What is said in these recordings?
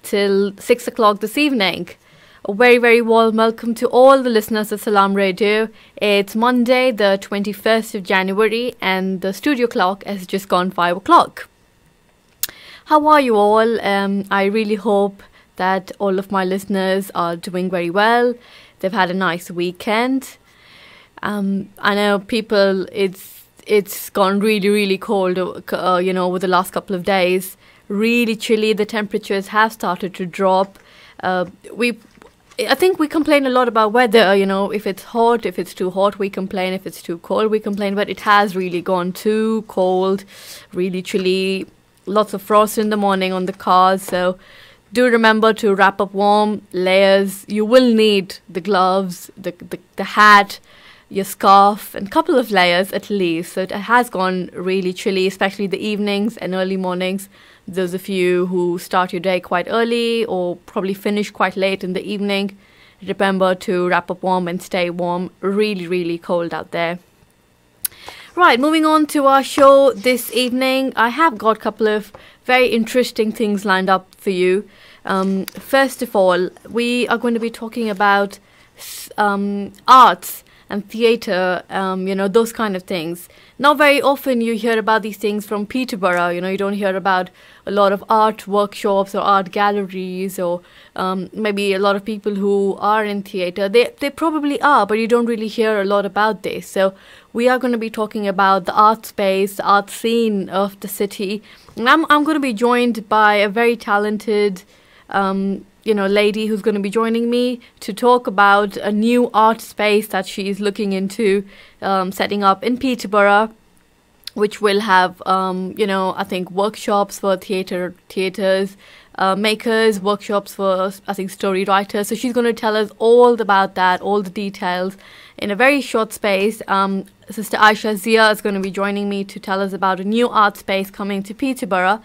till 6 o'clock this evening. A very, very warm welcome to all the listeners of Salaam Radio. It's Monday, the 21st of January, and the studio clock has just gone 5 o'clock. How are you all? I really hope that all of my listeners are doing very well. They've had a nice weekend. I know people, it's gone really, really cold, over the last couple of days. Really chilly. The temperatures have started to drop. I think we complain a lot about weather, if it's hot, if it's too hot, we complain. If it's too cold, we complain. But it has really gone too cold, really chilly. Lots of frost in the morning on the cars. So do remember to wrap up warm, layers. You will need the gloves, the hat, your scarf, and a couple of layers at least. So it has gone really chilly, especially the evenings and early mornings. Those of you who start your day quite early or probably finish quite late in the evening, remember to wrap up warm and stay warm. Really, really cold out there. Right, moving on to our show this evening. I have got a couple of very interesting things lined up for you. First of all, we are going to be talking about arts and theatre, those kind of things. Not very often you hear about these things from Peterborough. You don't hear about a lot of art workshops or art galleries or maybe a lot of people who are in theatre. They probably are, but you don't really hear a lot about this. So we are going to be talking about the art space, the art scene of the city. And I'm going to be joined by a very talented lady who's going to be joining me to talk about a new art space that she is looking into setting up in Peterborough, which will have, I think workshops for theatres, makers, workshops for, I think, story writers. So she's going to tell us all about that, all the details in a very short space. Sister Aisha Zia is going to be joining me to tell us about a new art space coming to Peterborough.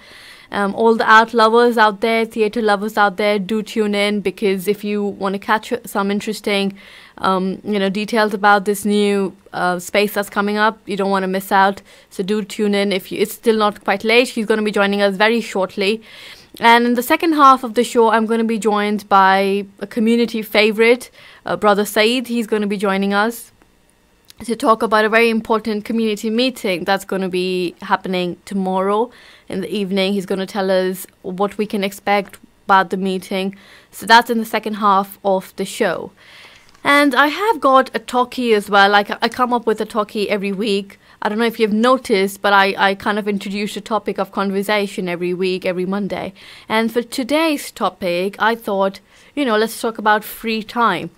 All the art lovers out there, theatre lovers out there, do tune in, because if you want to catch some interesting, details about this new space that's coming up, you don't want to miss out. So do tune in. It's still not quite late, she's going to be joining us very shortly. And in the second half of the show, I'm going to be joined by a community favourite, Brother Saeed. He's going to be joining us to talk about a very important community meeting that's going to be happening tomorrow in the evening. He's going to tell us what we can expect about the meeting. So that's in the second half of the show. And I have got a talkie as well. I come up with a talkie every week. I don't know if you've noticed, but I kind of introduce a topic of conversation every week, every Monday. And for today's topic, I thought, let's talk about free time.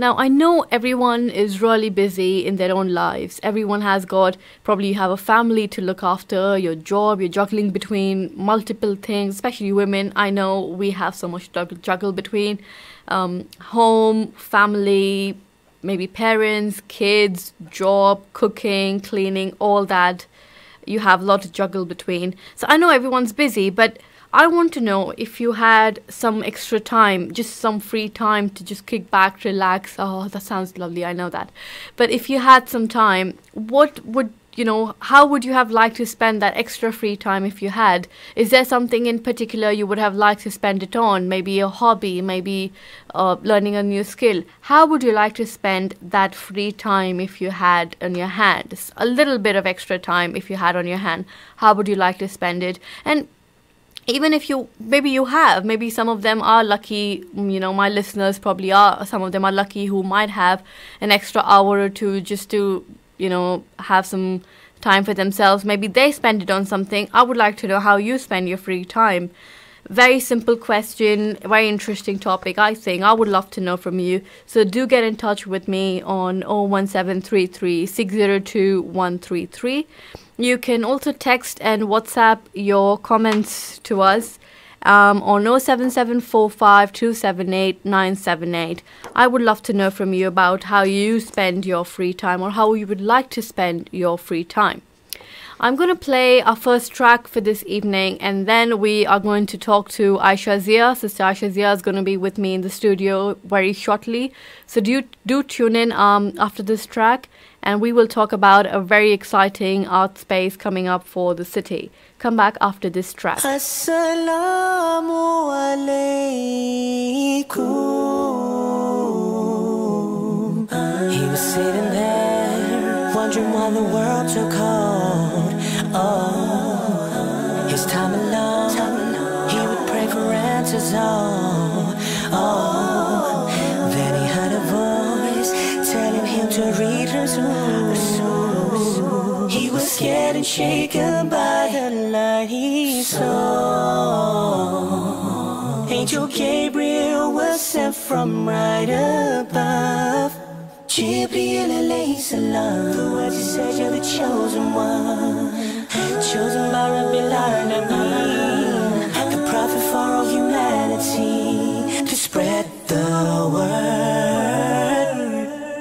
Now, I know everyone is really busy in their own lives. Everyone has got, probably you have a family to look after, your job, you're juggling between multiple things, especially women. I know we have so much to juggle between home, family, maybe parents, kids, job, cooking, cleaning, all that. You have a lot to juggle between. So I know everyone's busy, but I want to know if you had some extra time, just some free time to just kick back, relax. Oh, that sounds lovely, I know that. But if you had some time, how would you have liked to spend that extra free time if you had? Is there something in particular you would have liked to spend it on? Maybe a hobby, maybe learning a new skill. How would you like to spend that free time if you had on your hand? A little bit of extra time if you had on your hand. How would you like to spend it? And even if maybe some of them are lucky, my listeners probably are, some of them are lucky who might have an extra hour or two just to, have some time for themselves. Maybe they spend it on something. I would like to know how you spend your free time. Very simple question, very interesting topic, I think. I would love to know from you. So do get in touch with me on 01733 602 133. You can also text and WhatsApp your comments to us on 07745 278 978. I would love to know from you about how you spend your free time or how you would like to spend your free time. I'm going to play our first track for this evening, and then we are going to talk to Aisha Zia. Sister Aisha Zia is going to be with me in the studio very shortly. So do tune in after this track, and we will talk about a very exciting art space coming up for the city. Come back after this track. Assalamu alaikum. He was sitting there, wondering why the world took hold. Oh, his time alone, he would pray for answers. Oh, then he heard a voice telling him to read Rasul. He was scared and shaken by the light he saw. Angel Gabriel was sent from right above. Jibreel alayhi salam, the words he said, you're the chosen one, chosen by Rabbil Alameen, the prophet for all humanity, to spread the word.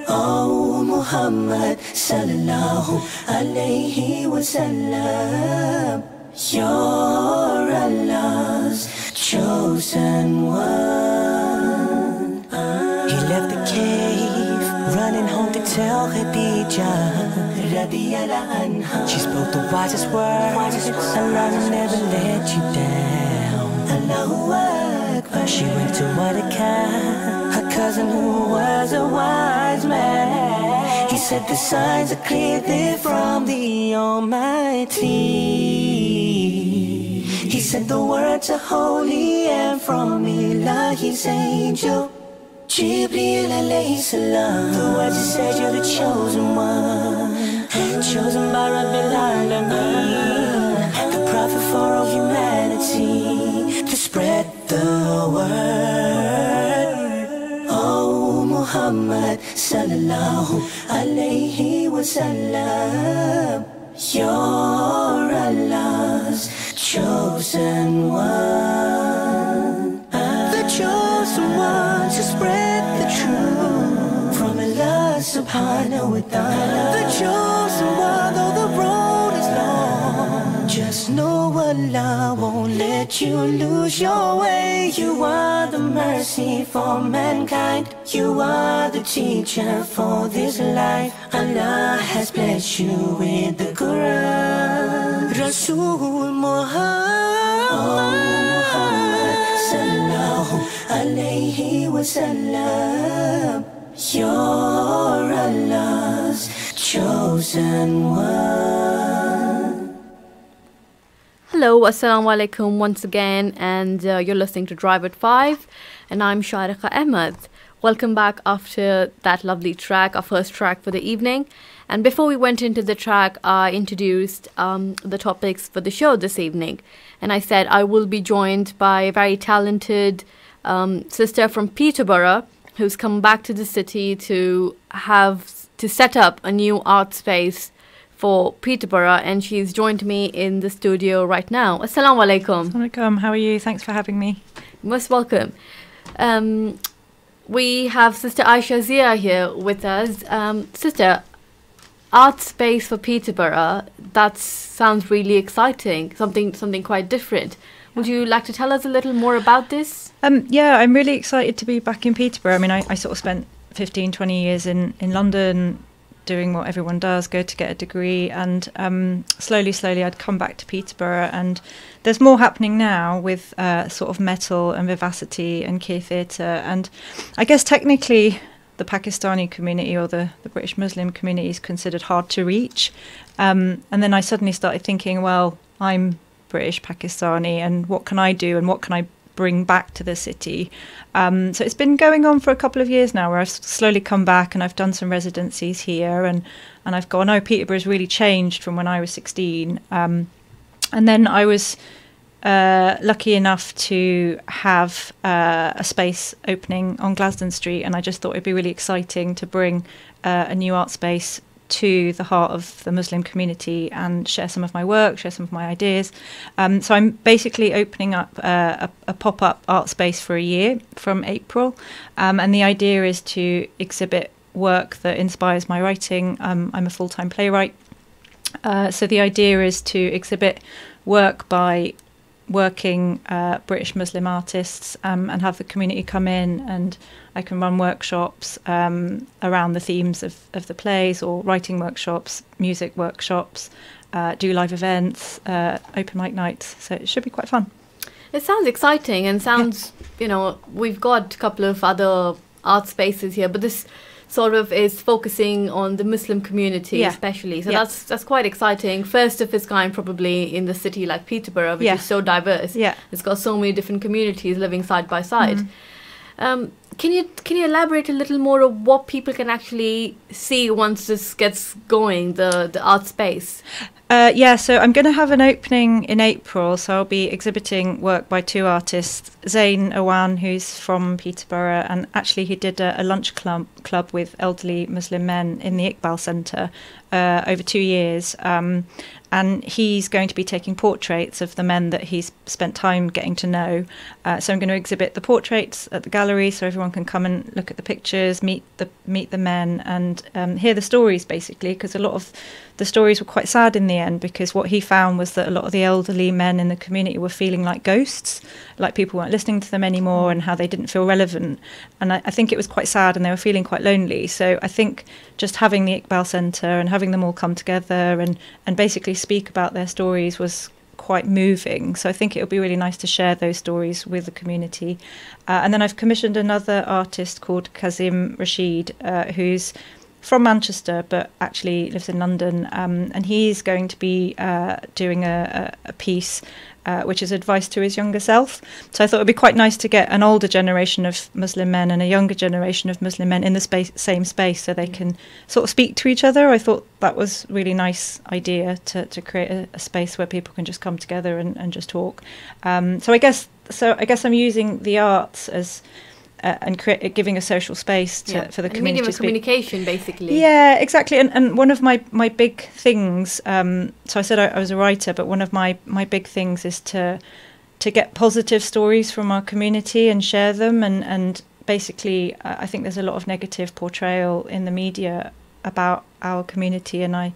Oh Muhammad sallallahu alayhi wa sallam, you're Allah's chosen one. He left the cave, running home to tell Khadijah radiyallahu anha. She spoke the wisest words, Allah will never let you down. Allahu Akbar. She went to Wadaka, her cousin who was a wise man. He said the signs are clear, they're from the Almighty. He said the words are holy and from Ilahi's angel Jibreel alayhi salam. The words he said, you're the chosen one, chosen by Rabbil Alameen, the prophet for all humanity, to spread the word. Oh Muhammad sallallahu alayhi wa sallam, you're Allah's chosen one. The chosen one to spread the truth from Allah subhanahu wa ta'ala. The chosen one, though the road is long, just know Allah won't let you lose your way. You are the mercy for mankind, you are the teacher for this life. Allah has blessed you with the Quran. Rasul Muhammad sallallahu alayhi wa sallam, you're Allah's chosen one. Hello, assalamu alaikum once again, and you're listening to Drive at 5, and I'm Sharika Ahmed. Welcome back after that lovely track, our first track for the evening. And before we went into the track, I introduced the topics for the show this evening. And I said I will be joined by a very talented sister from Peterborough who's come back to the city to set up a new art space for Peterborough, and she's joined me in the studio right now. Assalamu alaikum. Alaikum, how are you? Thanks for having me. Most welcome. We have Sister Aisha Zia here with us. Sister, art space for Peterborough, that sounds really exciting, something quite different. Would you like to tell us a little more about this? Yeah, I'm really excited to be back in Peterborough. I mean, I sort of spent 15, 20 years in London doing what everyone does, go to get a degree, and slowly I'd come back to Peterborough, and there's more happening now with sort of metal and vivacity and queer theatre, and I guess technically the Pakistani community or the British Muslim community is considered hard to reach, and then I suddenly started thinking, well, I'm British Pakistani, and what can I do and what can I bring back to the city? So it's been going on for a couple of years now, where I've slowly come back and I've done some residencies here, and I've gone, oh, Peterborough's really changed from when I was 16. And then I was lucky enough to have a space opening on Glasden Street, and I just thought it'd be really exciting to bring a new art space to the heart of the Muslim community and share some of my work, share some of my ideas. So I'm basically opening up a pop-up art space for a year from April. And the idea is to exhibit work that inspires my writing. I'm a full-time playwright. So the idea is to exhibit work by working British Muslim artists and have the community come in, and I can run workshops around the themes of the plays, or writing workshops, music workshops, do live events, open mic nights. So it should be quite fun. It sounds exciting and sounds, we've got a couple of other art spaces here, but this sort of is focusing on the Muslim community especially. So that's quite exciting. First of its kind probably in the city like Peterborough, which is so diverse. Yeah. It's got so many different communities living side by side. Can you elaborate a little more of what people can actually see once this gets going, the art space? So I'm going to have an opening in April, so I'll be exhibiting work by two artists, Zain Awan, who's from Peterborough, and actually he did a lunch club with elderly Muslim men in the Iqbal Centre over 2 years. And he's going to be taking portraits of the men that he's spent time getting to know. So I'm going to exhibit the portraits at the gallery, so everyone can come and look at the pictures, meet the men, and hear the stories, basically, because a lot of the stories were quite sad in the end, because what he found was that a lot of the elderly men in the community were feeling like ghosts, like people weren't listening to them anymore, and how they didn't feel relevant. And I think it was quite sad, and they were feeling quite lonely. So I think just having the Iqbal Centre and having them all come together and basically speak about their stories was quite moving. So I think it would be really nice to share those stories with the community. And then I've commissioned another artist called Kazim Rashid, who's from Manchester but actually lives in London, and he's going to be doing a piece which is advice to his younger self. So I thought it would be quite nice to get an older generation of Muslim men and a younger generation of Muslim men in the same space, so they can sort of speak to each other. I thought that was a really nice idea to create a space where people can just come together and just talk. So I guess I'm using the arts as and giving a social space for the community. Medium of communication, basically. Yeah, exactly. And one of my big things, so I said I was a writer, but one of my big things is to get positive stories from our community and share them. And basically, I think there's a lot of negative portrayal in the media about our community, and I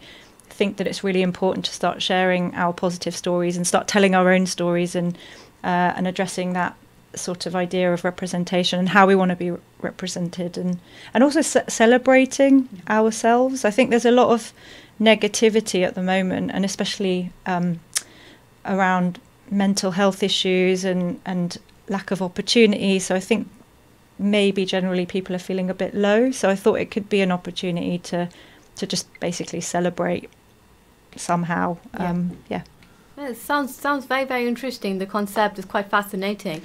think that it's really important to start sharing our positive stories and start telling our own stories and addressing that sort of idea of representation and how we want to be represented, and also celebrating ourselves. I think there's a lot of negativity at the moment, and especially around mental health issues and lack of opportunity. So I think maybe generally people are feeling a bit low. So I thought it could be an opportunity to just basically celebrate somehow. It sounds very, very interesting. The concept is quite fascinating.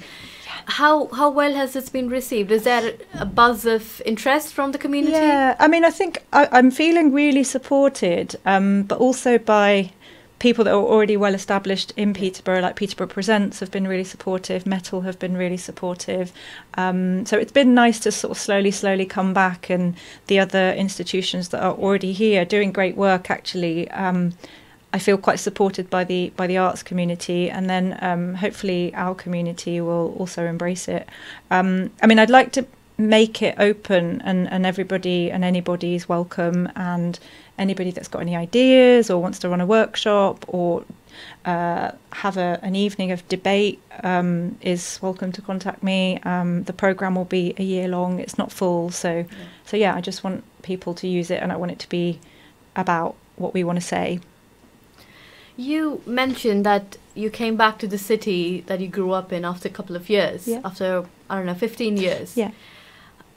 How well has this been received? Is there a buzz of interest from the community? Yeah, I mean, I think I'm feeling really supported, but also by people that are already well established in Peterborough, like Peterborough Presents have been really supportive, Metal have been really supportive. So it's been nice to sort of slowly come back, and the other institutions that are already here doing great work, actually. I feel quite supported by the arts community, and then hopefully our community will also embrace it. I mean, I'd like to make it open, and everybody and anybody is welcome, and anybody that's got any ideas or wants to run a workshop or have an evening of debate is welcome to contact me. The programme will be a year long. It's not full, so I just want people to use it, and I want it to be about what we want to say. You mentioned that you came back to the city that you grew up in after a couple of years, after, 15 years. Yeah.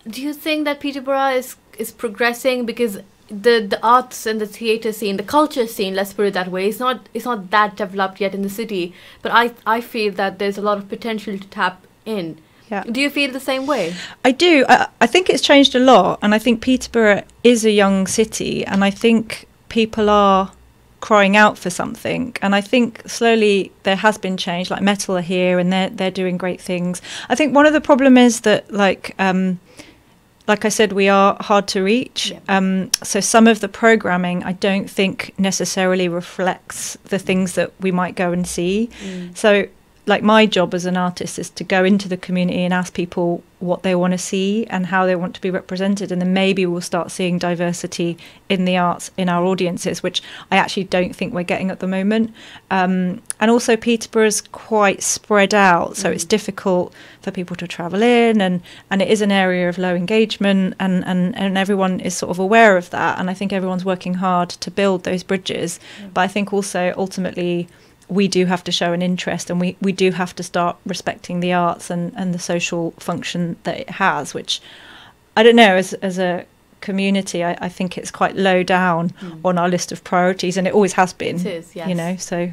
Do you think that Peterborough is progressing? Because the arts and the theatre scene, the culture scene, let's put it that way, it's not that developed yet in the city. But I feel that there's a lot of potential to tap in. Yeah. Do you feel the same way? I do. I think it's changed a lot, and I think Peterborough is a young city, and I think people are crying out for something, and I think slowly there has been change. Like Metal are here, and they're doing great things. I think one of the problem is that like I said, we are hard to reach. So some of the programming I don't think necessarily reflects the things that we might go and see. So like my job as an artist is to go into the community and ask people what they want to see and how they want to be represented, and then maybe we'll start seeing diversity in the arts in our audiences, which I actually don't think we're getting at the moment. And also Peterborough is quite spread out, so it's difficult for people to travel in, and it is an area of low engagement, and everyone is sort of aware of that, and I think everyone's working hard to build those bridges. But I think also ultimately we do have to show an interest, and we do have to start respecting the arts and the social function that it has, which I don't know, as a community, I think it's quite low down on our list of priorities, and it always has been. It is, yes. You know, so.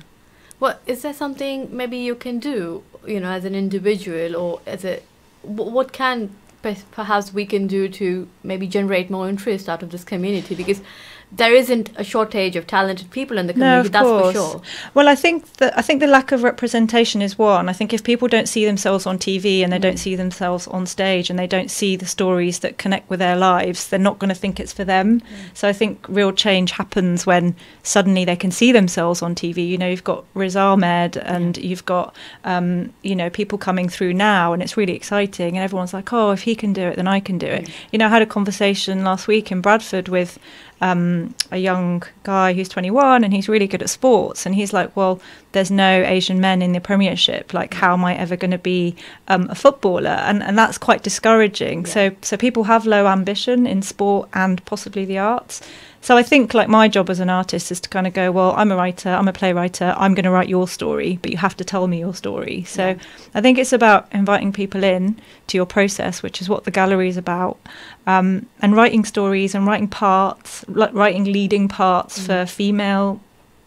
Well, is there something maybe you can do, you know, as an individual, or as a, what can perhaps we can do to maybe generate more interest out of this community? Because there isn't a shortage of talented people in the community, that's for sure. Well, I think the lack of representation is one. I think if people don't see themselves on TV and they don't see themselves on stage and they don't see the stories that connect with their lives, they're not going to think it's for them. So I think real change happens when suddenly they can see themselves on TV. You know, you've got Riz Ahmed and you've got, you know, people coming through now, and it's really exciting. And everyone's like, oh, if he can do it, then I can do it. You know, I had a conversation last week in Bradford with a young guy who's 21 and he's really good at sports, and he's like, well, there's no Asian men in the Premiership, like how am I ever going to be a footballer? And that's quite discouraging. So people have low ambition in sport and possibly the arts. So I think like my job as an artist is to kind of go, well, I'm a writer, I'm a playwright, I'm going to write your story, but you have to tell me your story. So I think it's about inviting people in to your process, which is what the gallery is about, and writing stories and writing parts, writing leading parts for female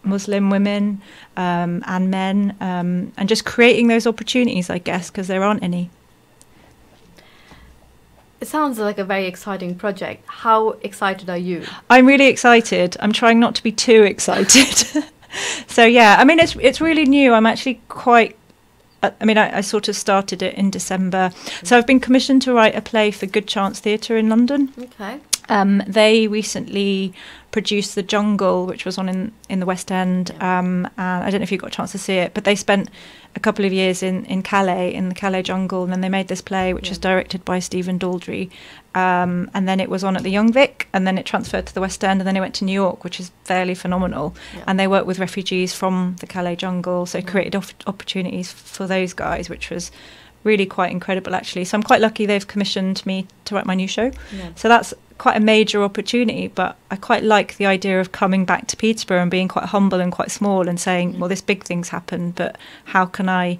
Muslim women and men, and just creating those opportunities, I guess, because there aren't any. It sounds like a very exciting project. How excited are you? I'm really excited. I'm trying not to be too excited. So yeah, I mean, it's really new. I'm actually quite, I mean, I sort of started it in December. So I've been commissioned to write a play for Good Chance Theatre in London. Okay. They recently produced The Jungle, which was on in the West End. And I don't know if you got a chance to see it, but they spent a couple of years in Calais, in the Calais jungle, and then they made this play, which is directed by Stephen Daldry. And then it was on at the Young Vic, and then it transferred to the West End, and then it went to New York, which is fairly phenomenal. And they work with refugees from the Calais jungle, so created opportunities for those guys, which was really quite incredible, actually. So I'm quite lucky they've commissioned me to write my new show. So that's quite a major opportunity, but I quite like the idea of coming back to Peterborough and being quite humble and quite small and saying, well, this big thing's happened, but how can I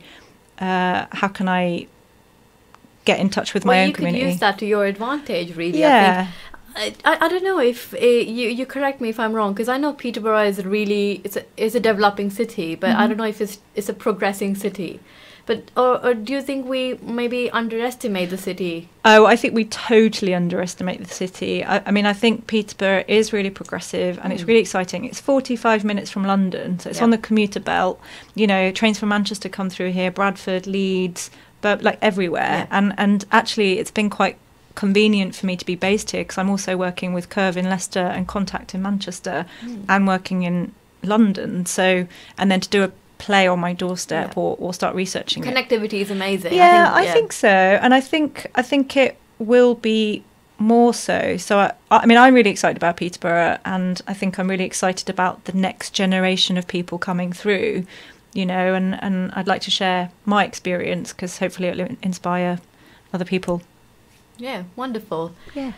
get in touch with my own community? You could use that to your advantage, really. Yeah. I don't know if you correct me if I'm wrong, because I know Peterborough is it's a developing city, but I don't know if it's a progressing city. But or do you think we maybe underestimate the city? Oh, I think we totally underestimate the city. I mean, I think Peterborough is really progressive and it's really exciting. It's 45 minutes from London, so it's on the commuter belt. You know, trains from Manchester come through here, Bradford, Leeds, but like everywhere. And actually, it's been quite convenient for me to be based here because I'm also working with Curve in Leicester and Contact in Manchester and working in London. So, and then to do a play on my doorstep or start researching connectivity is amazing. I think so, and I think it will be more so. So I mean, I'm really excited about Peterborough, and I think I'm really excited about the next generation of people coming through, you know, and I'd like to share my experience because hopefully it'll inspire other people. Yeah, wonderful. Yeah.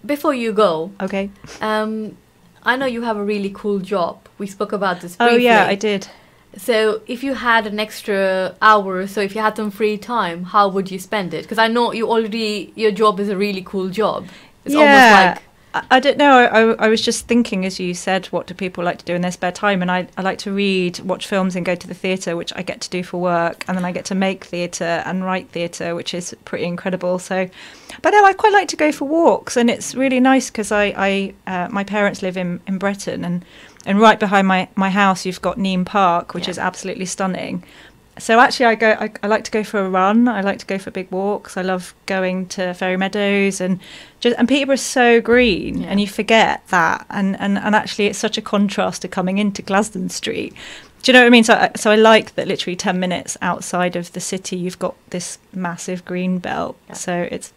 Before you go, okay, I know you have a really cool job. We spoke about this briefly. Oh yeah, I did. So if you had an extra hour, so if you had some free time, how would you spend it? Because I know your job is a really cool job. It's almost like... I don't know. I was just thinking, as you said, what do people like to do in their spare time? And I like to read, watch films and go to the theatre, which I get to do for work. And then I get to make theatre and write theatre, which is pretty incredible. So, but no, I quite like to go for walks. And it's really nice because my parents live in Breton, and right behind my house, you've got Neame Park, which is absolutely stunning. So actually, I like to go for a run. I like to go for big walks. I love going to Fairy Meadows and Peterborough's so green, and you forget that. And actually, it's such a contrast to coming into Glasden Street. Do you know what I mean? So I like that literally 10 minutes outside of the city, you've got this massive green belt. Yeah. So it's,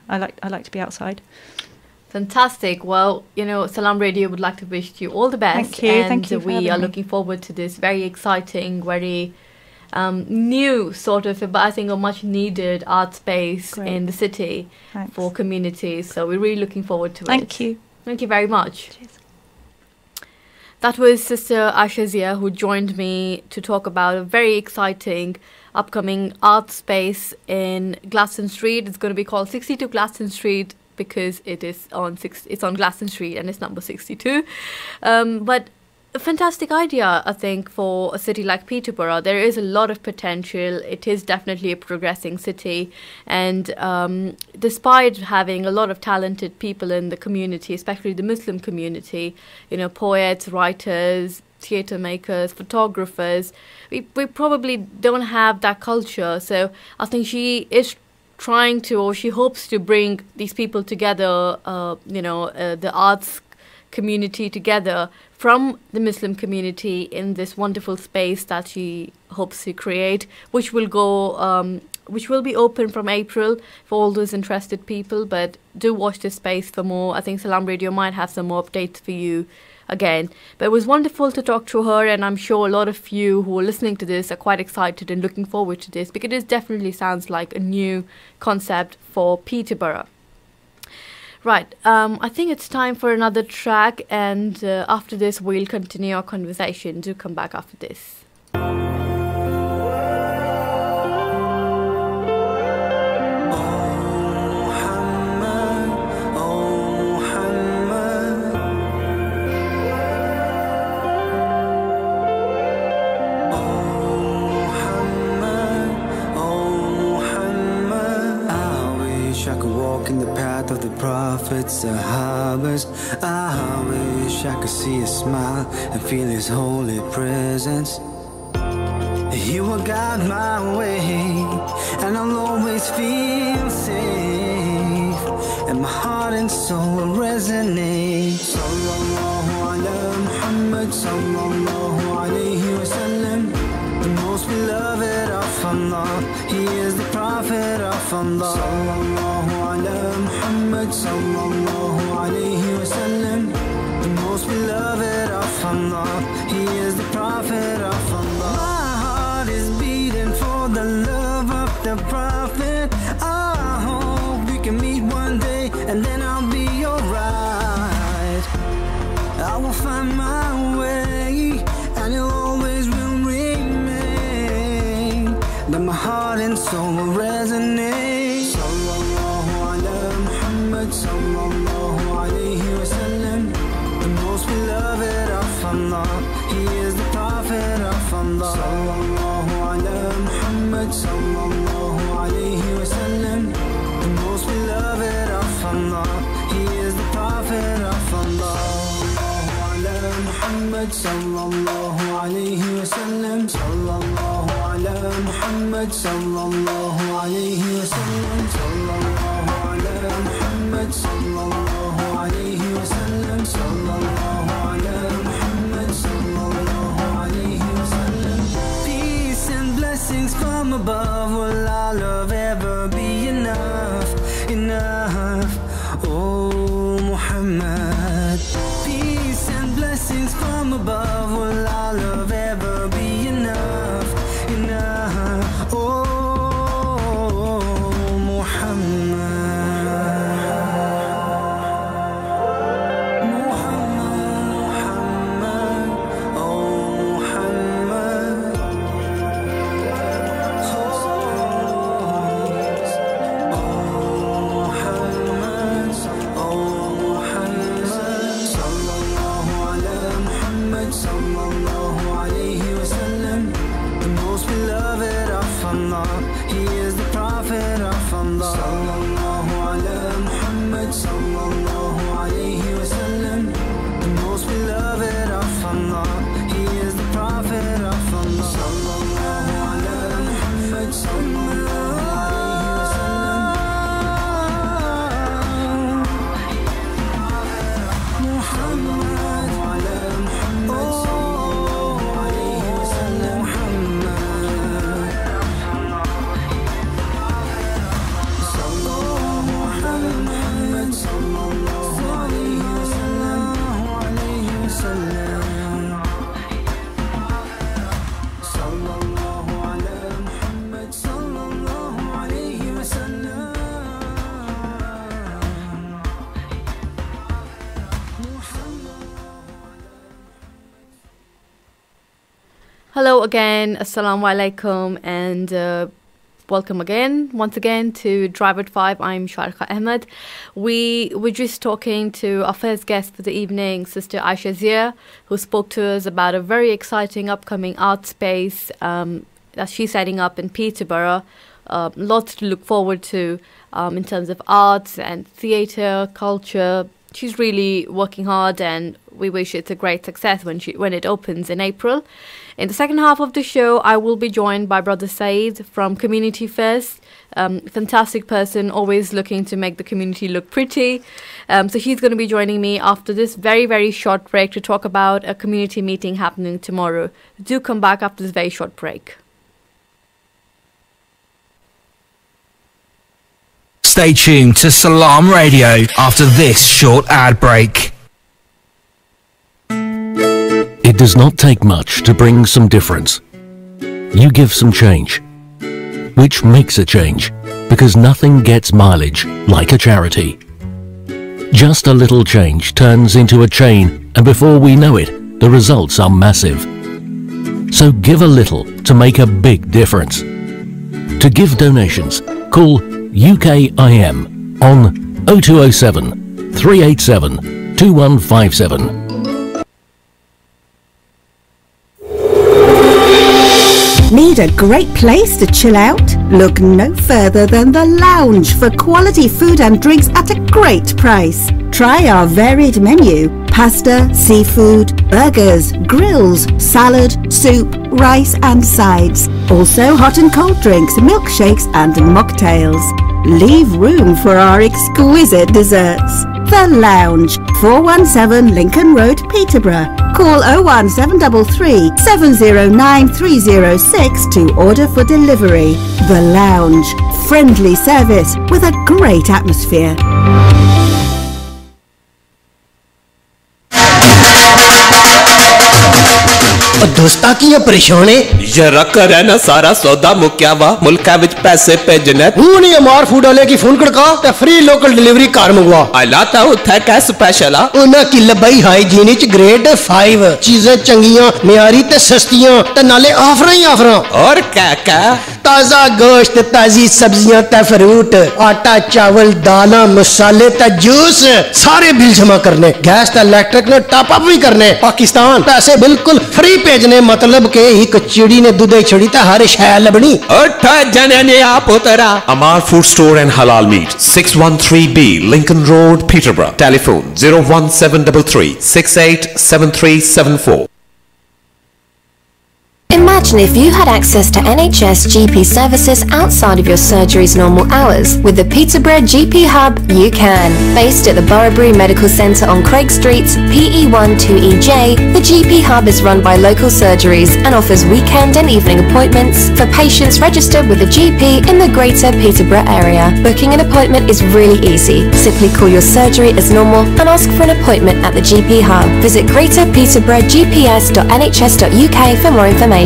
I like to be outside. Fantastic. Well, Salaam Radio would like to wish you all the best. Thank you. And Thank you for we having are me. looking forward to this very exciting, very new sort of, but I think a much needed art space Great. in the city Thanks. for communities. So we're really looking forward to it. Thank you. Thank you very much. Cheers. That was Sister Asha Zia, who joined me to talk about a very exciting upcoming art space in Glaston Street. It's going to be called 62 Glaston Street because it's on Glaston Street and it's number 62. But a fantastic idea, I think, for a city like Peterborough. There is a lot of potential. It is definitely a progressing city. And despite having a lot of talented people in the community, especially the Muslim community, poets, writers, theatre makers, photographers, we probably don't have that culture. So I think she is trying to, or she hopes to bring these people together, the arts community together from the Muslim community in this wonderful space that she hopes to create, which will be open from April for all those interested people. But do watch this space for more. I think Salaam Radio might have some more updates for you again. But it was wonderful to talk to her, and I'm sure a lot of you who are listening to this are quite excited and looking forward to this, because it definitely sounds like a new concept for Peterborough. Right, I think it's time for another track, and after this we'll continue our conversation. Do come back after this. In the path of the prophets, Sahabas, I wish I could see his smile and feel his holy presence. You will guide my way, and I'll always feel safe, and my heart and soul will resonate. Sallallahu ala Muhammad, sallallahu alayhi wa sallam, the most beloved of Allah. He is the prophet of Allah. Sallallahu ala Muhammad, sallallahu alayhi wa sallam, the most beloved of Allah. He is the prophet of Allah. My heart is beating for the love of the prophet. I hope we can meet one day, and then I'll be alright. I will find my way, and it always will remain, that my heart and soul will resonate. Sallallahu ala Muhammad, sallallahu alayhi wa sallam, the most beloved of Allah. He is the prophet of Allah. Sallallahu ala Muhammad, sallallahu alayhi wa sallam, the most beloved of Allah. He is the prophet of Allah. Muhammad sallallahu alayhi wa sallam, sallallahu ala Muhammad sallallahu alayhi wa sallam, sallallahu ala Muhammad sallallahu alayhi wa sallam, sallallahu ala Muhammad sallallahu alayhi wa sallam. Peace and blessings from above, will our love ever be enough, enough? Oh Muhammad. Peace and blessings from above, will our love ever be enough, enough? Oh Hello again, Assalamu alaikum, and welcome once again to Drive at 5. I'm Sharqa Ahmed. We were just talking to our first guest for the evening, Sister Aisha Zia, who spoke to us about a very exciting upcoming art space that she's setting up in Peterborough. Lots to look forward to in terms of arts and theatre, culture. She's really working hard, and we wish it's a great success when it opens in April. In the second half of the show, I will be joined by Brother Saeed from Community First. Fantastic person, always looking to make the community look pretty. So he's going to be joining me after this very, very short break to talk about a community meeting happening tomorrow. Do come back after this very short break. Stay tuned to Salaam Radio after this short ad break. It does not take much to bring some difference. You give some change, which makes a change, because nothing gets mileage like a charity. Just a little change turns into a chain, and before we know it, the results are massive. So give a little to make a big difference. To give donations, call UKIM on 0207 387 2157. Need a great place to chill out? Look no further than The Lounge for quality food and drinks at a great price. Try our varied menu: pasta, seafood, burgers, grills, salad, soup, rice and sides. Also hot and cold drinks, milkshakes and mocktails. Leave room for our exquisite desserts. The Lounge, 417 Lincoln Road, Peterborough. Call 01733 709 306 to order for delivery. The Lounge, friendly service with a great atmosphere. दोस्ता की परेशान है जरा कर है ना सारा सौदा मुक्या वा मुल्का विच पैसे भेजने हूं नहीं अमार फूड वाले की फोन खड़का ते फ्री लोकल डिलीवरी कार मंगवा आलाता उठा क्या स्पेशल आ उना की लबाई हाइजीन च ग्रेड 5 चीजें चंगियां म्यारी ते सस्तियां ते नाले ऑफर ही ऑफर और क्या क्या ताजा गोश्त ताजी सब्जियां ते फ्रूट आटा चावल दालें मसाले ते जूस सारे बिल जमा करने गैस ते इलेक्ट्रिक ने टॉप अप भी करने पाकिस्तान पैसे बिल्कुल फ्री भेजने मतलब के एक चिड़ी ने दूध छड़ी तो हर शय लबनी जने ने आप उतरा Amar Food Store and Halal Meat 613B Lincoln Road Peterborough telephone 01733 687374. Imagine if you had access to NHS GP services outside of your surgery's normal hours. With the Peterborough GP Hub, you can. Based at the Boroughbury Medical Centre on Craig Street, PE1 2EJ, the GP Hub is run by local surgeries and offers weekend and evening appointments for patients registered with a GP in the Greater Peterborough area. Booking an appointment is really easy. Simply call your surgery as normal and ask for an appointment at the GP Hub. Visit greaterpeterborough.gps.nhs.uk for more information.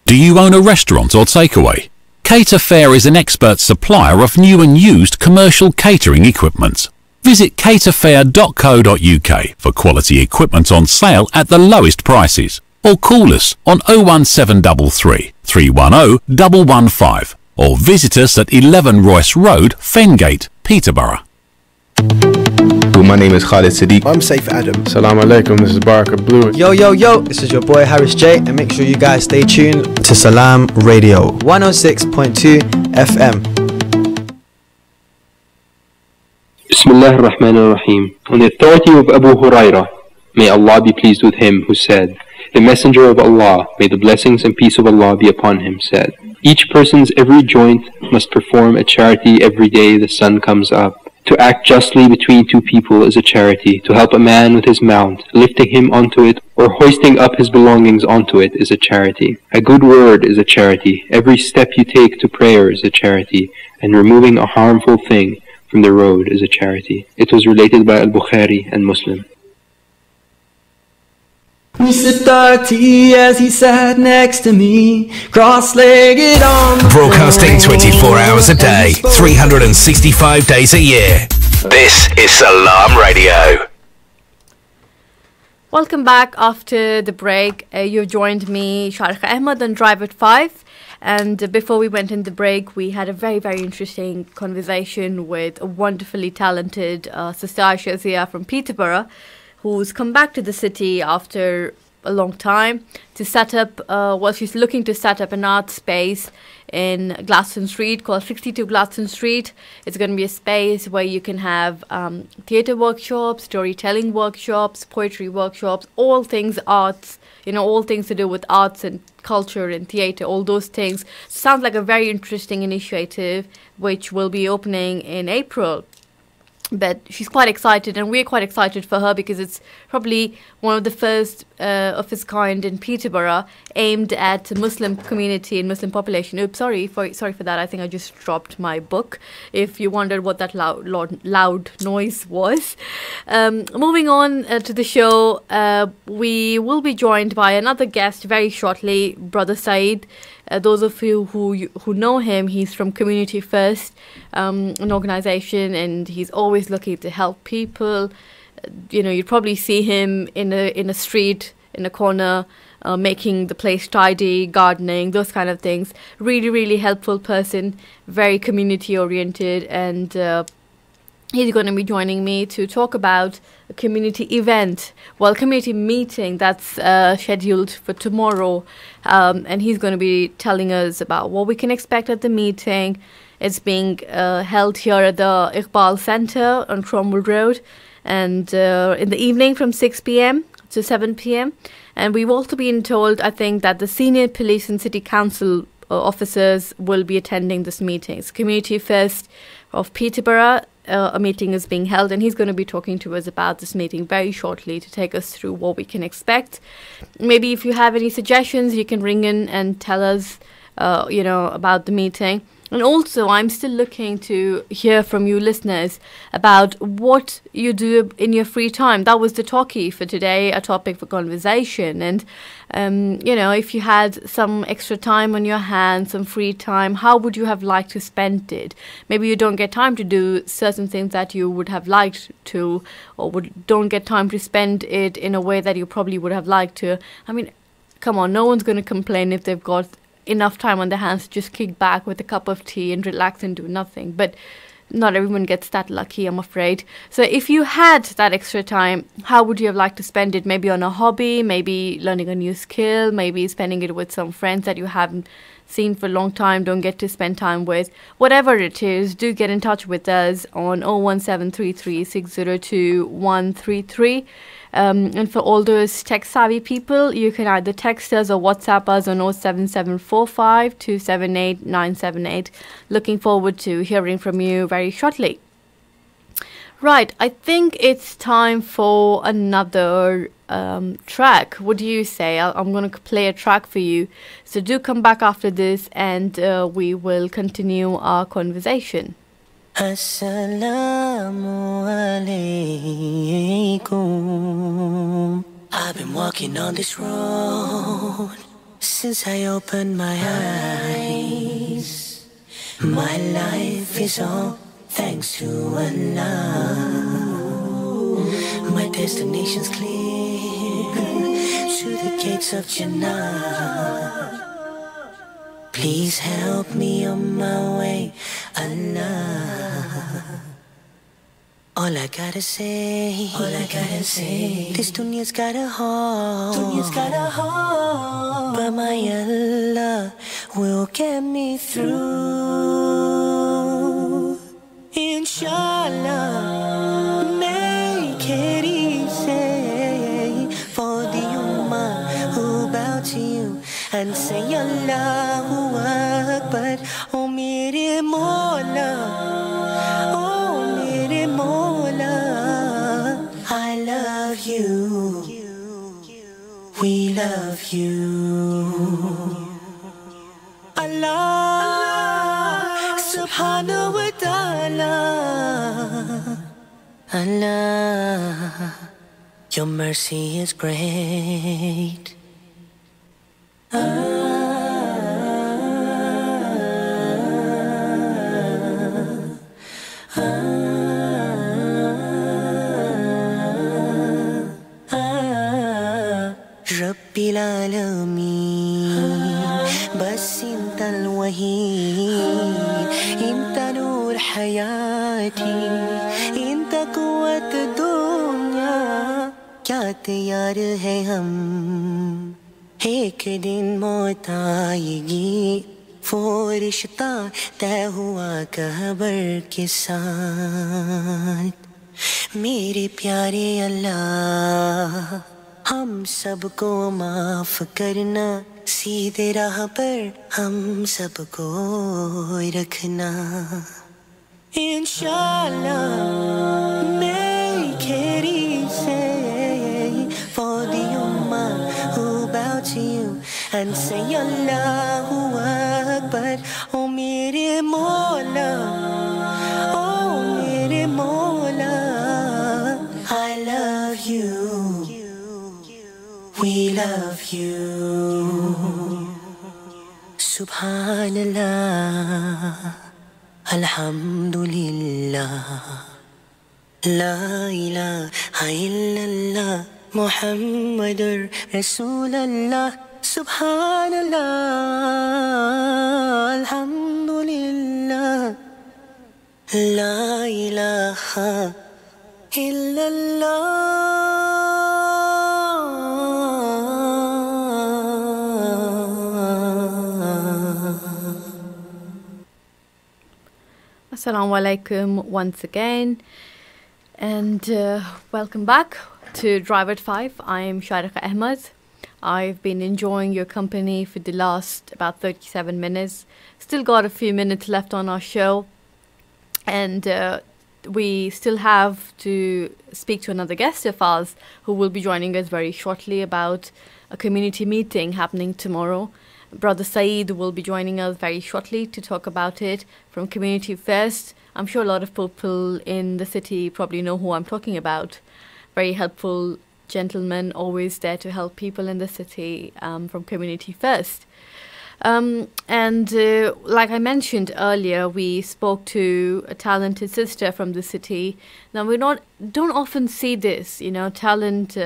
Do you own a restaurant or takeaway? Cater Fair is an expert supplier of new and used commercial catering equipment. Visit caterfair.co.uk for quality equipment on sale at the lowest prices, or call us on 01733 310 115 or visit us at 11 Royce Road, Fengate, Peterborough. My name is Khalid Siddiq. I'm Saif Adam. Salam alaikum, this is Baraka Blue. Yo, this is your boy Harris J, and make sure you guys stay tuned to Salaam Radio 106.2 FM. Bismillah ar-Rahman ar-Rahim. On the authority of Abu Hurairah, may Allah be pleased with him, who said, the Messenger of Allah, may the blessings and peace of Allah be upon him, said, each person's every joint must perform a charity every day the sun comes up. To act justly between two people is a charity. To help a man with his mount, lifting him onto it, or hoisting up his belongings onto it is a charity. A good word is a charity. Every step you take to prayer is a charity. And removing a harmful thing from the road is a charity. It was related by Al-Bukhari and Muslim. We sipped our tea as he sat next to me, cross-legged on the Broadcasting 24 hours a day, 365 days a year. This is Salaam Radio. Welcome back after the break. You've joined me, Sharqa Ahmed, on Drive at 5. And before we went in the break, we had a very, very interesting conversation with a wonderfully talented Sister Aisha Zia from Peterborough, who's come back to the city after a long time to set up, she's looking to set up an art space in Gladstone Street called 62 Gladstone Street. It's going to be a space where you can have theatre workshops, storytelling workshops, poetry workshops, all things arts, all things to do with arts and culture and theatre, all those things. Sounds like a very interesting initiative, which will be opening in April. But she's quite excited, and we're quite excited for her because it's probably one of the first of its kind in Peterborough, aimed at the Muslim community and Muslim population. Oops, sorry for that. I think I just dropped my book. If you wondered what that loud noise was. Moving on to the show, we will be joined by another guest very shortly, Brother Saeed. Those of you who know him, he's from Community First, an organization, and he's always looking to help people. You'd probably see him in a street, in a corner, making the place tidy, gardening, those kind of things. Really, really helpful person, very community oriented, and he's going to be joining me to talk about a community event, community meeting that's scheduled for tomorrow. And he's going to be telling us about what we can expect at the meeting. It's being held here at the Iqbal Centre on Cromwell Road, and in the evening from 6 p.m. to 7 p.m. And we've also been told, I think, that the senior police and city council officers will be attending this meeting. It's Community First of Peterborough. A meeting is being held, and he's going to be talking to us about this meeting very shortly to take us through what we can expect. Maybe if you have any suggestions, you can ring in and tell us, about the meeting. And also, I'm still looking to hear from you listeners about what you do in your free time. That was the talkie for today, a topic for conversation. And, if you had some extra time on your hands, some free time, how would you have liked to spend it? Maybe you don't get time to do certain things that you would have liked to, or don't get time to spend it in a way that you probably would have liked to. I mean, come on, no one's going to complain if they've got enough time on their hands to just kick back with a cup of tea and relax and do nothing. But not everyone gets that lucky, I'm afraid. So if you had that extra time, how would you have liked to spend it? Maybe on a hobby, maybe learning a new skill, maybe spending it with some friends that you haven't seen for a long time, don't get to spend time with. Whatever it is, do get in touch with us on 01733 602 133. And for all those tech-savvy people, you can either text us or WhatsApp us on 07745 278 978. Looking forward to hearing from you very shortly. Right, I think it's time for another track. What do you say? I'm going to play a track for you. So do come back after this, and we will continue our conversation. Assalamu alaikum. I've been walking on this road since I opened my eyes. My life is all thanks to Allah. My destination's clear to the gates of Jannah. Please help me on my way, Allah. All I gotta say, this dunya's got a hole, but my Allah will get me through. Inshallah, make it easy for the ummah who bow to you and say Allahu Akbar. Oh mere Mola, oh mere Mola, I love you, we love you. Allah subhanahu wa ta'ala, Allah, your mercy is great. انت نور حياتي انت قوة दुनिया क्या तैयार है हम एक दिन मौत आएगी वो रिश्ता तय हुआ कब्र के साथ मेरे प्यारे अल्लाह हम सबको माफ करना सीधे राह पर हम सबको रखना इंशाअल्लाह make it easy for the ummah who bow to you and say Allahu Akbar oh mere Mola oh mere Mola I love you we love you Subhanallah Alhamdulillah La ilaha illallah Muhammadur Rasulullah Subhanallah Alhamdulillah La ilaha illallah Assalamu alaikum once again, and welcome back to Drive at 5. I am Sharika Ahmed. I've been enjoying your company for the last about 37 minutes. Still got a few minutes left on our show, and we still have to speak to another guest of ours who will be joining us very shortly about a community meeting happening tomorrow. Brother Saeed will be joining us very shortly to talk about it from Community First. I'm sure a lot of people in the city probably know who I'm talking about. Very helpful gentleman, always there to help people in the city from Community First. Like I mentioned earlier, we spoke to a talented sister from the city. Now, don't often see this, talent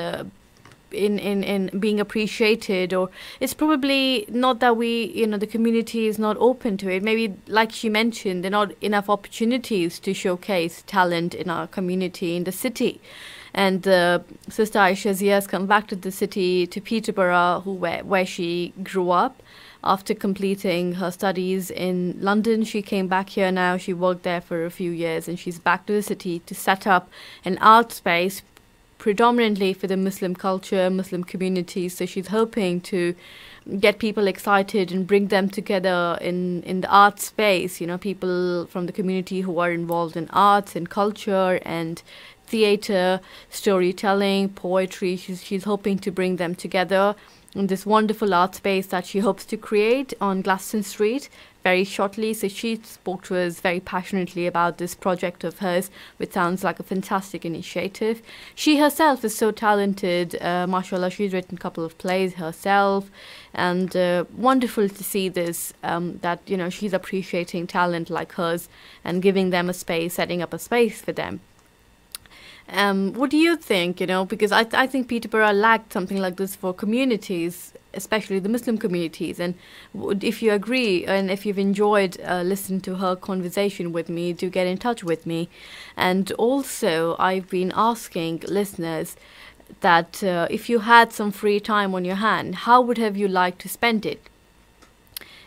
in being appreciated, or it's probably not that the community is not open to it. Maybe, like she mentioned, there are not enough opportunities to showcase talent in our community, in the city. And Sister Aisha Zia has come back to the city, to Peterborough, where she grew up. After completing her studies in London, she came back here now. She worked there for a few years, and she's back to the city to set up an art space predominantly for the Muslim culture, Muslim community. So she's hoping to get people excited and bring them together in the art space, people from the community who are involved in arts and culture and theatre, storytelling, poetry. She's hoping to bring them together in this wonderful art space that she hopes to create on Glaston Street very shortly. So she spoke to us very passionately about this project of hers, which sounds like a fantastic initiative. She herself is so talented, mashallah. She's written a couple of plays herself, and wonderful to see this, that she's appreciating talent like hers and giving them a space, setting up a space for them. What do you think? Because I think Peterborough lacked something like this for communities, especially the Muslim communities. And if you agree and if you've enjoyed listening to her conversation with me, do get in touch with me. And also, I've been asking listeners that if you had some free time on your hand, how would have you liked to spend it?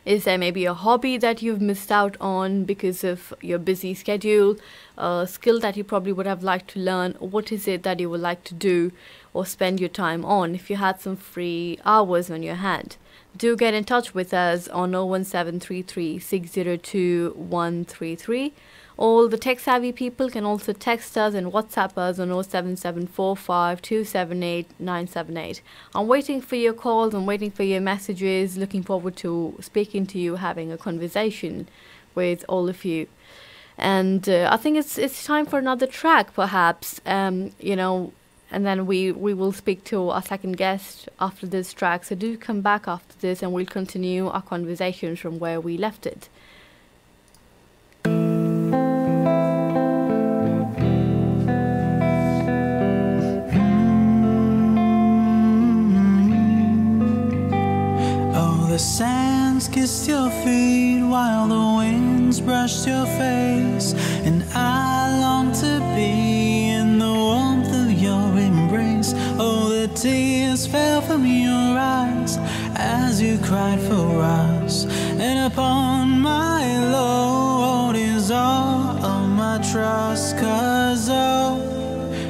Is there maybe a hobby that you've missed out on because of your busy schedule, a skill that you probably would have liked to learn? What is it that you would like to do or spend your time on if you had some free hours on your hand? Do get in touch with us on 01733 602 133. All the tech-savvy people can also text us and WhatsApp us on 07745 278 978. I'm waiting for your calls. I'm waiting for your messages. Looking forward to speaking to you, having a conversation with all of you. And I think it's time for another track, perhaps. And then we will speak to our second guest after this track. So do come back after this, and we'll continue our conversation from where we left it. The sand breeze kissed your feet while the winds brushed your face, and I long to be in the warmth of your embrace. Oh, the tears fell from your eyes as you cried for us, and upon my load is all of my trust. 'Cause oh,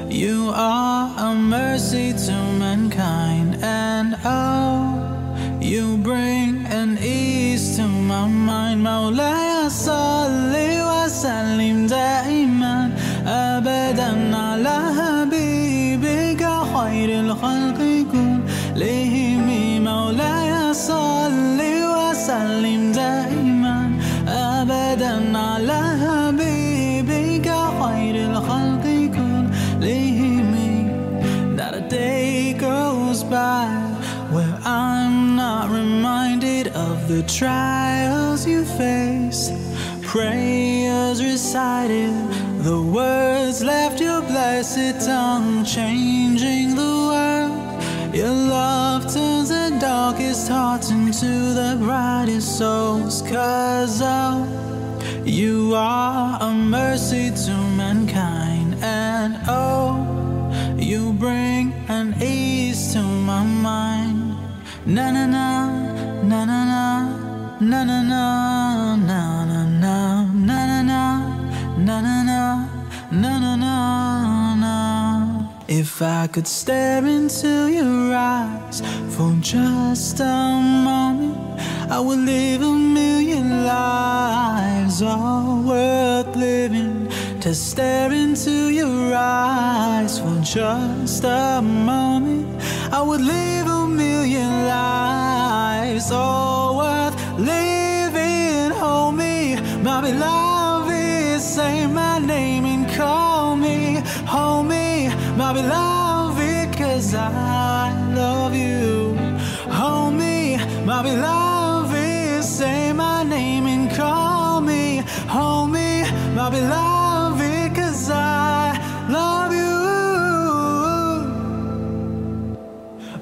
you are a mercy to mankind, and oh, you bring an ease to my mind. Mawlaya salli wa sallim daiman abadan ala habibika khairil khalqi kullihim. Mawlaya salli wa sallim daiman abadan ala habibika khairil khalqi kullihim. Not a day goes by where I'm not reminded of the trials you faced, prayers recited, the words left your blessed tongue, changing the world. Your love turns the darkest hearts into the brightest souls. 'Cause oh, you are a mercy to mankind, and oh, you bring an ease to my mind. Na na na, na na na, na na na, na na na, na na na, na na na, na na na. If I could stare into your eyes for just a moment, I would live a million lives, all worth living. To stare into your eyes for just a moment, I would live a million lives, all worth living. Hold me, my beloved, say my name and call me. Hold me, my beloved, 'cause I love you. Hold me, my beloved, say my name and call me. Hold me, my beloved, 'cause I love you.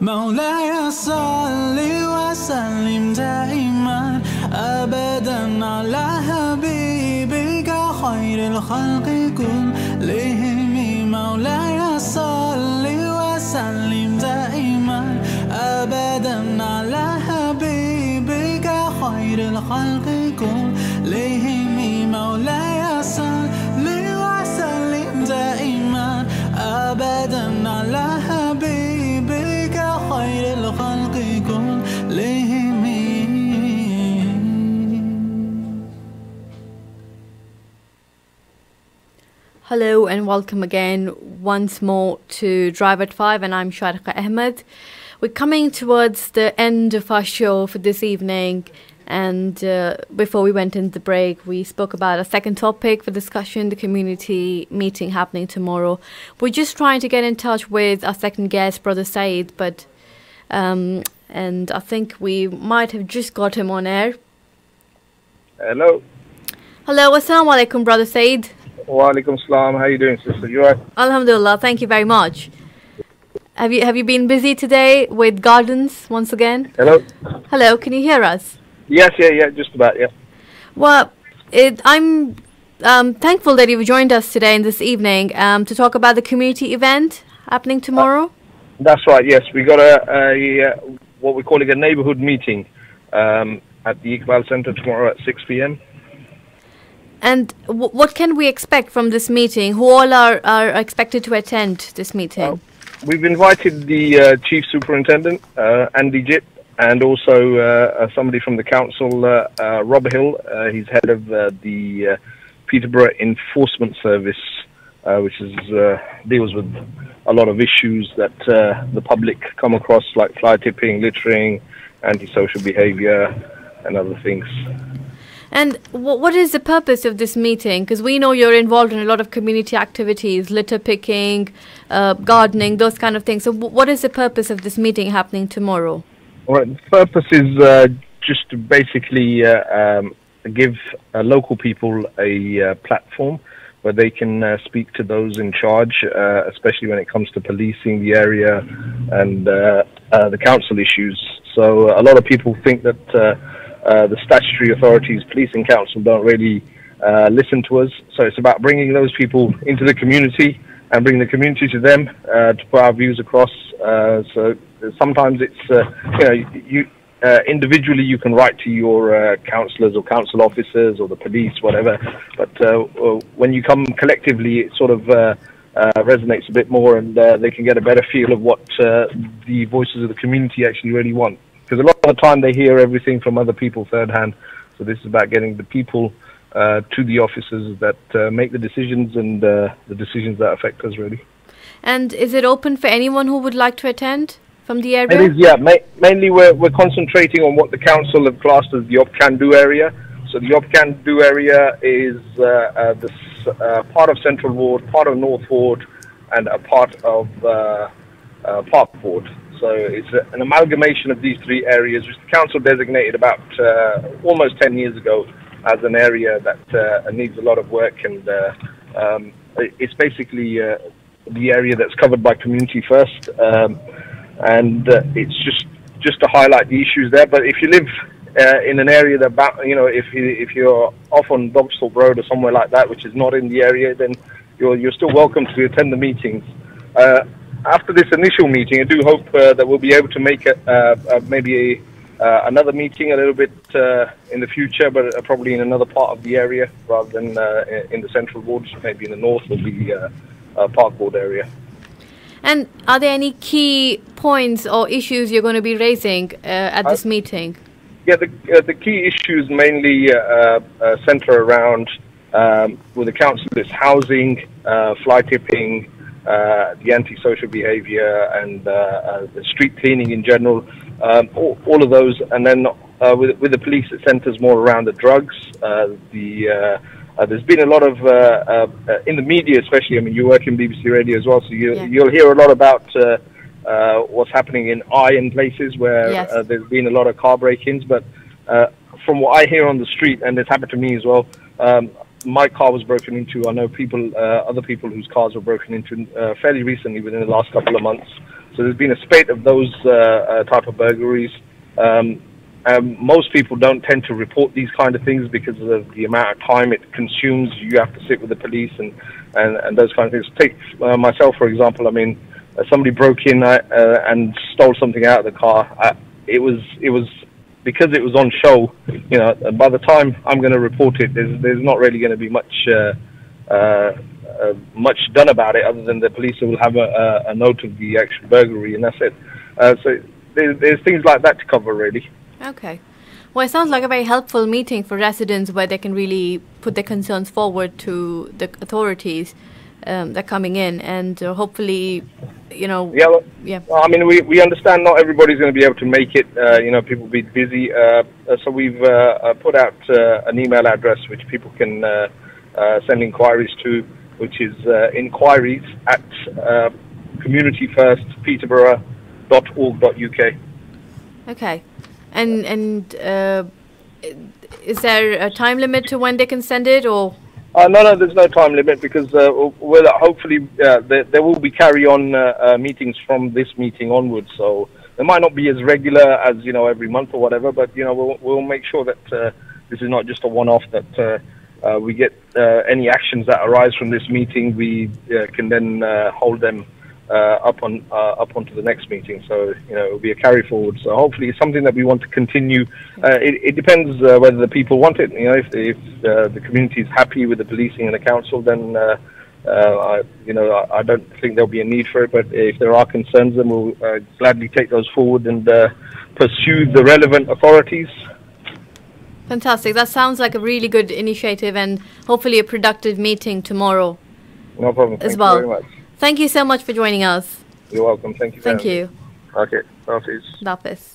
Mawlaya salli wa sallim daiman abadan ala habibika khairil khalqi kullihim. Mawlaya salli wa sallim daiman abadan ala habibika khairil khalqi kullihim. Mawlaya salli wa sallim daiman abadan ala habibika khairil khalqi kullihim. Hello and welcome again once more to Drive at 5, and I'm Sharqa Ahmed. We're coming towards the end of our show for this evening, and before we went into the break, we spoke about a second topic for discussion, the community meeting happening tomorrow. We're just trying to get in touch with our second guest, Brother Said, but and I think we might have just got him on air. Hello. Hello, assalamu alaikum, Brother Said. Wa alaikum salam. How you doing, sister? You alright? Alhamdulillah, thank you very much. Have you been busy today with gardens once again? Hello. Hello, can you hear us? Yes, yeah, just about, yeah. Well, I'm thankful that you've joined us today and this evening to talk about the community event happening tomorrow. That's right. Yes, we got a what we're calling a neighbourhood meeting at the Iqbal Centre tomorrow at 6 p.m. And what can we expect from this meeting? Who all are expected to attend this meeting? We've invited the Chief Superintendent, Andy Jitt, and also somebody from the council, Rob Hill. He's head of the Peterborough Enforcement Service, which is deals with a lot of issues that the public come across, like fly tipping, littering, antisocial behaviour, and other things. And what is the purpose of this meeting? Because we know you're involved in a lot of community activities, litter picking, gardening, those kind of things. So what is the purpose of this meeting happening tomorrow? Well, the purpose is just to basically give local people a platform where they can speak to those in charge, especially when it comes to policing the area and the council issues. So a lot of people think that the statutory authorities, police and council, don't really listen to us. So it's about bringing those people into the community and bringing the community to them to put our views across. So sometimes it's, individually you can write to your councillors or council officers or the police, whatever. But when you come collectively, it sort of resonates a bit more, and they can get a better feel of what the voices of the community actually really want. Because a lot of the time they hear everything from other people third hand. So this is about getting the people to the officers that make the decisions and the decisions that affect us, really. And is it open for anyone who would like to attend from the area? It is, yeah. Mainly we're concentrating on what the council have classed as the Op-Can-Do area. So the Op-Can-Do area is part of Central Ward, part of North Ward, and a part of Park Ward. So it's an amalgamation of these three areas, which the council designated about almost 10 years ago as an area that needs a lot of work, and it's basically the area that's covered by Community First, and it's just to highlight the issues there. But if you live in an area that, if you're off on Dogsthorpe Road or somewhere like that, which is not in the area, then you're still welcome to attend the meetings. After this initial meeting, I do hope that we'll be able to make it maybe another meeting a little bit in the future, but probably in another part of the area rather than in the central wards, maybe in the north or the Park Ward area. And are there any key points or issues you're going to be raising at this meeting? Yeah, the key issues mainly centre around with the council is housing, fly tipping, the antisocial behaviour, and the street cleaning in general. All of those, and then with the police, it centres more around the drugs. There's been a lot of in the media, especially. I mean, you work in BBC Radio as well, so you'll hear a lot about what's happening in and places where there's been a lot of car break-ins. But from what I hear on the street, and it's happened to me as well, my car was broken into. I know other people whose cars were broken into fairly recently, within the last couple of months. So there's been a spate of those type of burglaries. Most people don't tend to report these kind of things because of the amount of time it consumes. You have to sit with the police and those kind of things. Take myself, for example. I mean, somebody broke in and stole something out of the car. It was because it was on show. By the time I'm going to report it, there's not really going to be much done about it, other than the police will have a note of the actual burglary, and that's it. So there's things like that to cover, really. Okay. Well, it sounds like a very helpful meeting for residents where they can really put their concerns forward to the authorities that are coming in, and hopefully, Yeah. Well, I mean, we understand not everybody's going to be able to make it. People will be busy. So we've put out an email address which people can send inquiries to, which is inquiries at communityfirstpeterborough.org.uk. Okay. And is there a time limit to when they can send it, or? No, there's no time limit, because hopefully there will be carry-on meetings from this meeting onwards. So it might not be as regular as every month or whatever, but we'll make sure that this is not just a one-off. That we get any actions that arise from this meeting, we can then hold them up onto the next meeting. So it will be a carry forward. So hopefully it's something that we want to continue. It depends whether the people want it. If the community is happy with the policing and the council, then I don't think there'll be a need for it. But if there are concerns, then we'll gladly take those forward and pursue the relevant authorities. Fantastic. That sounds like a really good initiative, and hopefully a productive meeting tomorrow. No problem. As Thank well. you very much. Thank you so much for joining us. You're welcome. Thank you. Thank you. Okay. Hafiz. Hafiz.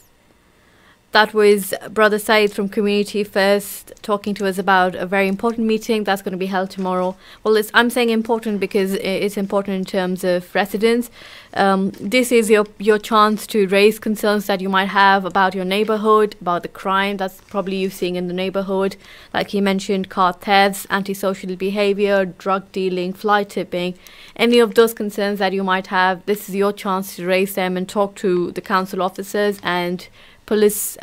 That was Brother Saeed from Community First talking to us about a very important meeting that's going to be held tomorrow. Well, I'm saying important because it's important in terms of residents. This is your chance to raise concerns that you might have about your neighborhood, about the crime that's probably you seeing in the neighborhood. Like he mentioned, car thefts, antisocial behavior, drug dealing, fly tipping. Any of those concerns that you might have, this is your chance to raise them and talk to the council officers and police,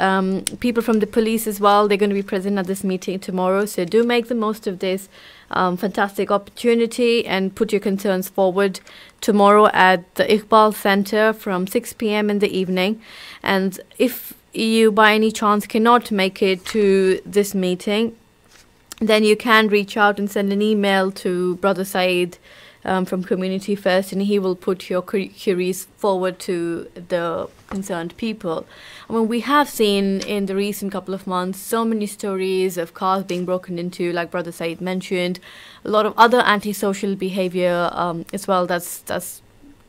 people from the police as well. They're going to be present at this meeting tomorrow. So do make the most of this fantastic opportunity and put your concerns forward tomorrow at the Iqbal Center from 6 p.m. in the evening. And if you by any chance cannot make it to this meeting, then you can reach out and send an email to Brother Saeed from Community First, and he will put your queries forward to the concerned people. I mean, we have seen in the recent couple of months so many stories of cars being broken into, like Brother Saeed mentioned, a lot of other antisocial behavior as well that's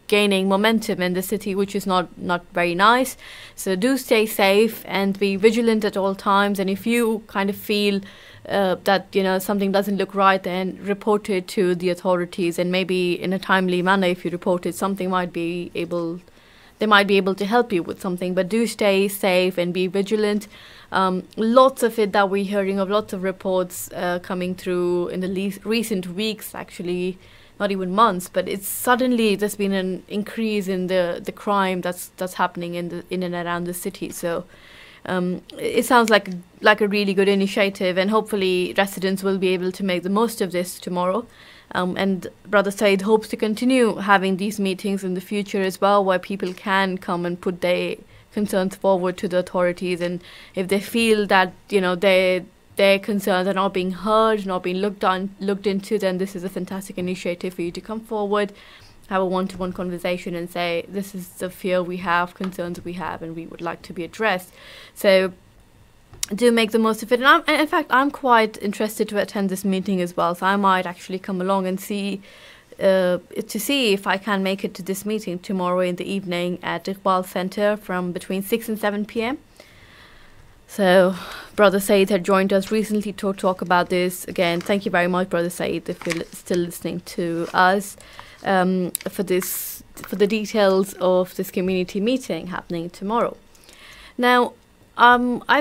gaining momentum in the city, which is not very nice. So do stay safe and be vigilant at all times, and if you kind of feel that something doesn't look right, then report it to the authorities, and maybe in a timely manner. If you report it, they might be able to help you with something. But do stay safe and be vigilant. Lots of it that we're hearing of, lots of reports coming through in the recent weeks, actually not even months, but it's suddenly there's been an increase in the crime that's happening in and around the city. So it sounds like a really good initiative, and hopefully residents will be able to make the most of this tomorrow. And Brother Saeed hopes to continue having these meetings in the future as well, where people can come and put their concerns forward to the authorities, and if they feel that their concerns are not being heard, not being looked into, then this is a fantastic initiative for you to come forward, have a one-to-one conversation and say, this is the fear we have, concerns we have, and we would like to be addressed. So do make the most of it. And in fact, I'm quite interested to attend this meeting as well, so I might actually come along and see if I can make it to this meeting tomorrow in the evening at Iqbal Center from between 6 and 7 p.m. So Brother Saeed had joined us recently to talk about this. Again, thank you very much, Brother Saeed, if you're still listening to us, for the details of this community meeting happening tomorrow. Now,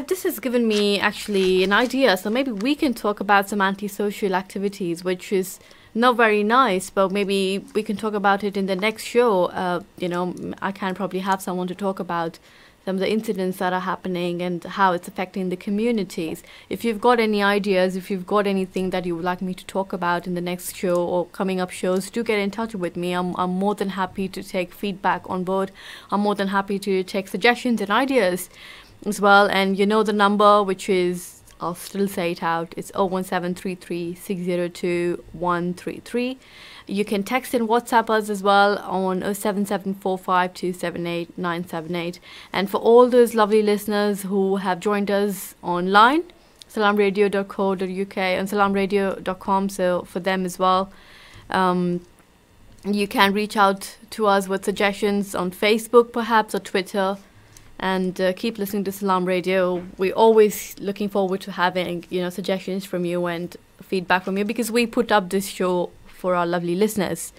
this has given me actually an idea, so maybe we can talk about some antisocial activities, which is not very nice, but maybe we can talk about it in the next show. I can probably have someone to talk about some of the incidents that are happening and how it's affecting the communities. If you've got any ideas, if you've got anything that you would like me to talk about in the next show or coming up shows, do get in touch with me. I'm more than happy to take feedback on board. I'm more than happy to take suggestions and ideas as well. And you know the number, which is, I'll still say it out, it's 01733 602 133. You can text and WhatsApp us as well on 07745 978. And for all those lovely listeners who have joined us online, salamradio.co.uk and salamradio.com, so for them as well, you can reach out to us with suggestions on Facebook perhaps or Twitter, and keep listening to Salaam Radio. We're always looking forward to having suggestions from you and feedback from you, because we put up this show for our lovely listeners.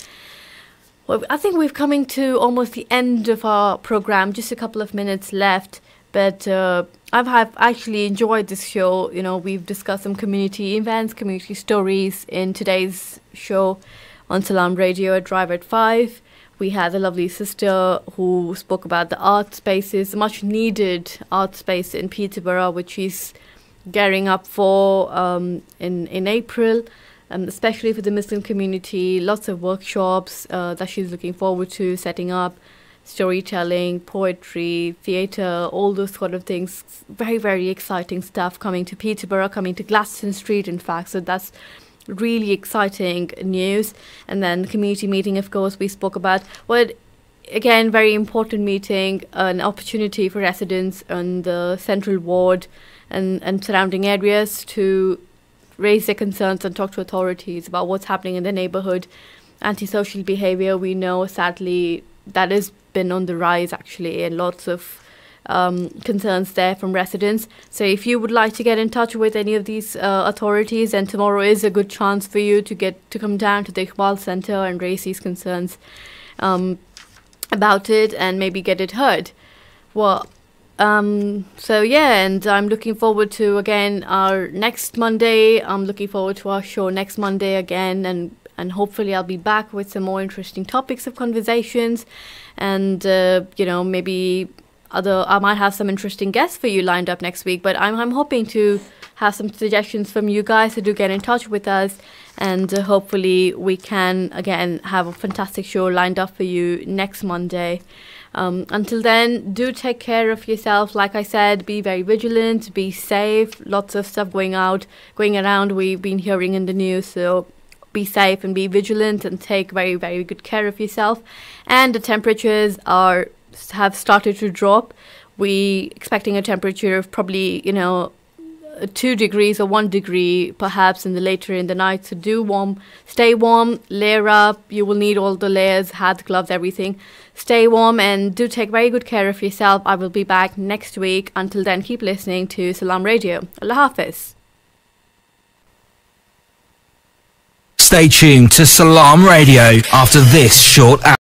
Well, I think we're coming to almost the end of our program, just a couple of minutes left, but I've actually enjoyed this show. We've discussed some community events, community stories in today's show on Salaam Radio at Drive at 5. We had a lovely sister who spoke about the art spaces, much needed art space in Peterborough, which she's gearing up for in April. Especially for the Muslim community, lots of workshops that she's looking forward to setting up, storytelling, poetry, theatre, all those sort of things. Very, very exciting stuff coming to Peterborough, coming to Glaston Street, in fact. So that's really exciting news. And then community meeting, of course, we spoke about. Well, again, very important meeting, an opportunity for residents on the Central Ward and surrounding areas to raise their concerns and talk to authorities about what's happening in the neighborhood. Antisocial behavior, we know, sadly, that has been on the rise, actually, and lots of concerns there from residents. So if you would like to get in touch with any of these authorities, then tomorrow is a good chance for you to come down to the Iqbal Center and raise these concerns about it and maybe get it heard. Well, so yeah, and I'm looking forward to, again, our next Monday. I'm looking forward to our show next Monday again, and hopefully I'll be back with some more interesting topics of conversations, and maybe I might have some interesting guests for you lined up next week. But I'm hoping to have some suggestions from you guys, so do get in touch with us, and hopefully we can again have a fantastic show lined up for you next Monday. Until then, do take care of yourself. Like I said, be very vigilant, be safe. Lots of stuff going around. We've been hearing in the news, so be safe and be vigilant and take very, very good care of yourself. And the temperatures have started to drop. We expecting a temperature of probably 2 degrees or 1 degree perhaps later in the night. So stay warm, layer up. You will need all the layers, hats, gloves, everything. Stay warm and do take very good care of yourself. I will be back next week. Until then, keep listening to Salaam Radio. Allah Hafiz. Stay tuned to Salaam Radio after this short ad.